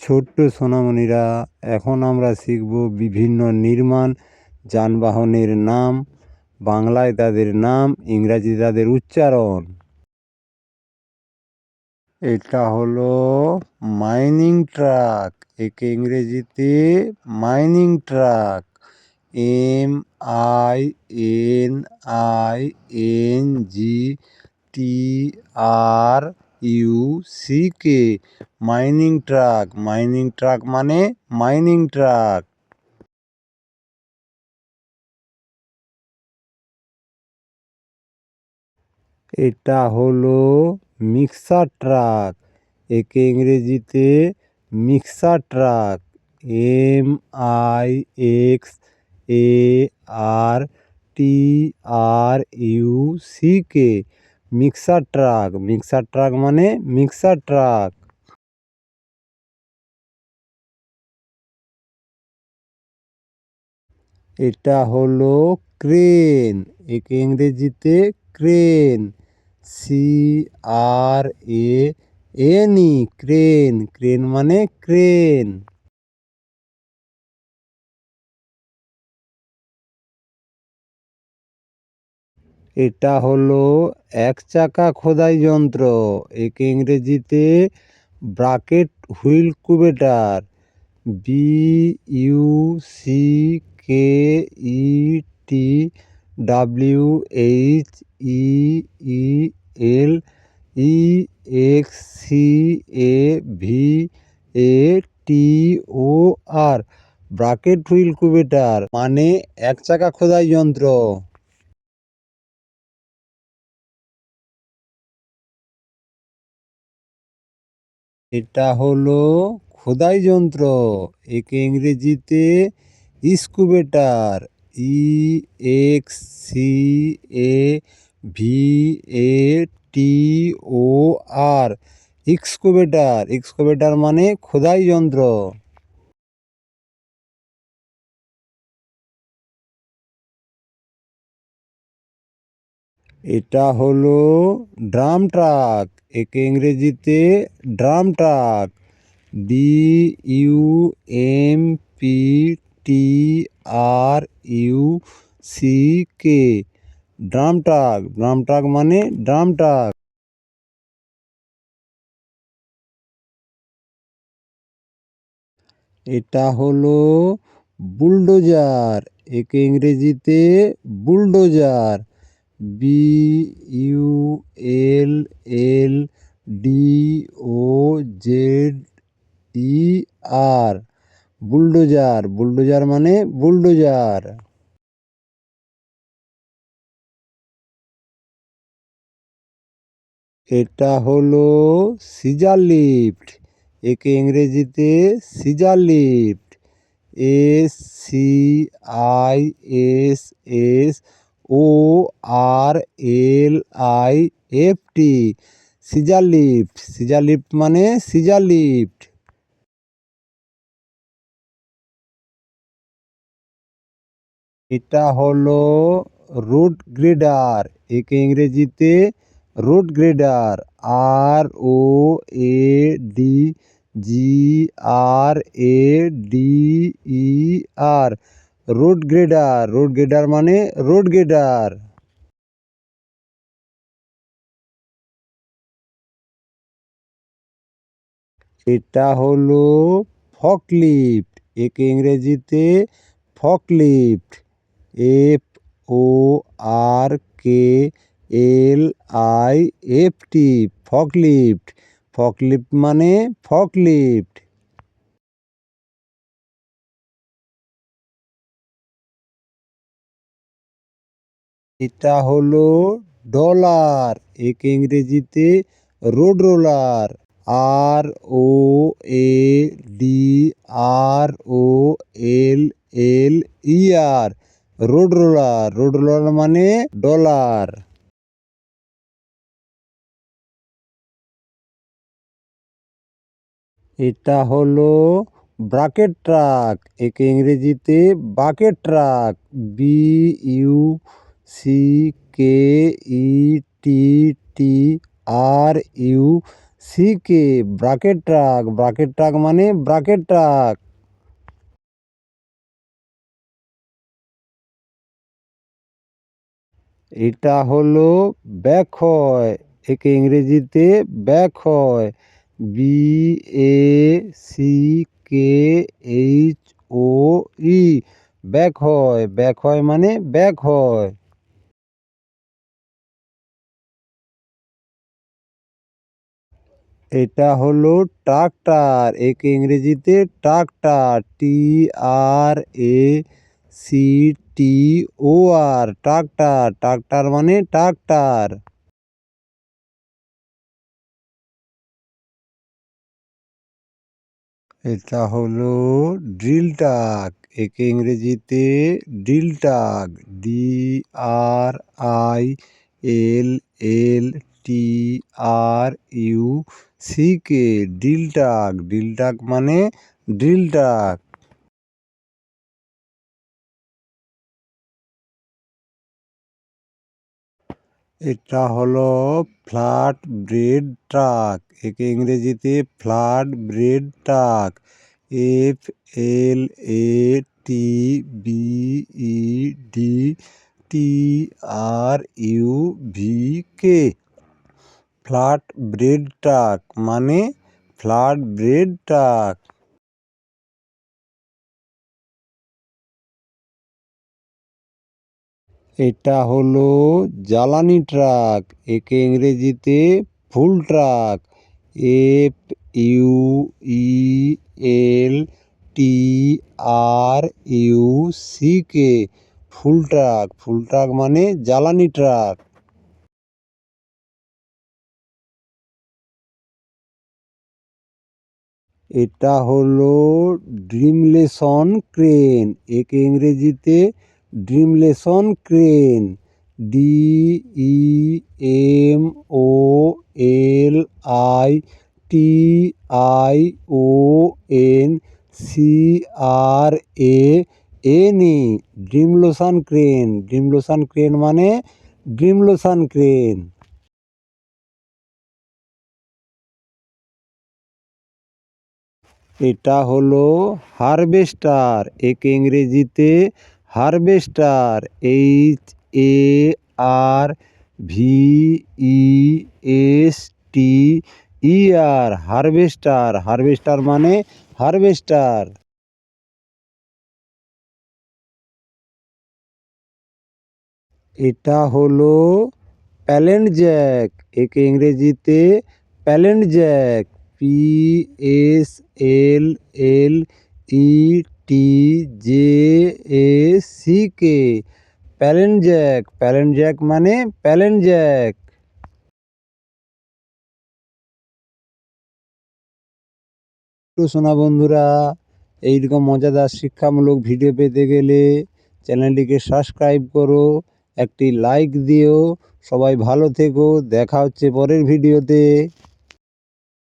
ছোট্ট সোনামণিরা, এখন আমরা শিখব বিভিন্ন নির্মাণ যানবাহনের নাম, বাংলায় তাদের নাম, ইংরাজি তাদের উচ্চারণ। এটা হলো মাইনিং ট্রাক, একে ইংরেজিতে mining truck, MININGTRUCK, mining truck. Mining truck মানে মাইনিং ট্রাক। এটা হলো মিক্সার ট্রাক, একে ইংরেজিতে mixer truck, MIXARTRUCK, mixer truck. Mixer truck মানে মিক্সার ট্রাক। এটা হলো ক্রেন, একে ইংরেজিতে ক্রেন, CRANE, ক্রেন। ক্রেন মানে ক্রেন। এটা হলো এক চাকা খোদাই যন্ত্র, একে ইংরেজিতে bracket wheel excavator, BUCKEWHEELEXCAVATOR, bracket wheel excavator মানে এক চাকা খোদাই যন্ত্র। এটা হলো খোদাই যন্ত্র, একে ইংরেজিতে স্কুবেটার, EXCAVATOR, এক্সকুবেটার। এক্সকুবেটার মানে খোদাই যন্ত্র। এটা হলো ড্রাম ট্রাক, একে ইংরেজিতে drum truck, DUMPTRUCK, drum truck. Drum truck মানে ড্রাম ট্রাক। এটা হলো বুলডোজার, একে ইংরেজিতে বুলডোজার, BULLDOZER, বুলডোজার। বুলডোজার মানে বুলডোজার। এটা হলো সিজার লিফট, একে ইংরেজিতে scissor lift, SCISSORLIFT, scissor lift. Scissor lift মানে সিজার লিফট। এটা হলো রোড গ্রেডার, একে ইংরেজিতে road grader, ROADGRADER, road grader. Road grader মানে রোড গ্রেডার। এটা হলো ফকলিফট, একে ইংরেজিতে ফকলিফট, FORKLIFT, ফকলিফট। ফকলিফট মানে ফকলিফট। এটা হলো ডলার, একে ইংরেজিতে road roller, ROADROLLER, road roller. Road roller মানে ডলার। এটা হলো ব্রাকেট ট্রাক, একে ইংরেজিতে বাকেট ট্রাক, BUCKETTRUCK, সিকে ব্রাকেট ট্রাক, ব্রাকেট ট্রাক মানে ব্রাকেট ট্রাক। এটা হলো ব্যাকহয়, একে ইংরেজিতে ব্যাকহয়, BACKHOE, ব্যাকহয়, ব্যাকহয় মানে ব্যাকহয়। এটা হলো ট্রাক্টর, একে ইংরেজিতে ট্রাক্টর, TRACTOR, ট্রাক্টর, ট্রাক্টর মানে ট্রাক্টর। এটা হলো ড্রিল ট্রাক, একে ইংরেজিতে drill truck, DRILLTRUCK, drill truck, drill truck মানে ড্রিল ট্রাক। এটা হলো ফ্ল্যাট ব্রেড ট্রাক, একে ইংরেজিতে flat bread truck, FLATBEDTRUVK, flat bread truck মানে ফ্ল্যাট ব্রেড ট্রাক। এটা হলো জ্বালানি ট্রাক, একে ইংরেজিতে ফুল ট্রাক, FUELTRUCK, ফুল ট্রাক, ফুল ট্রাক মানে জ্বালানি ট্রাক। এটা হলো ড্রিমলেশন ক্রেন, একে ইংরেজিতে ড্রিমলেশন ক্রেন, DEMOLTIONCRANE, ড্রিমলোশন ক্রেন, ড্রিমলোশন ক্রেন মানে ড্রিমলোশন ক্রেন। এটা হলো হারভেস্টার, একে ইংরেজিতে হারভেস্টার, HARVESTER, হারভেস্টার, হারভেস্টার মানে হারভেস্টার। এটা হলো প্যালেন্ট জ্যাক, একে ইংরেজিতে প্যালেন্ট জ্যাক, PSLETJACK, প্যালেন্ট জ্যাক, প্যালেন্ট জ্যাক মানে প্যালেন্ট জ্যাক। তো শোনা বন্ধুরা, এইরকম মজাদার শিক্ষামূলক ভিডিও পেতে গেলে চ্যানেলটিকে সাবস্ক্রাইব করো, একটি লাইক দিও। সবাই ভালো থেকো, দেখা হচ্ছে পরের ভিডিওতে।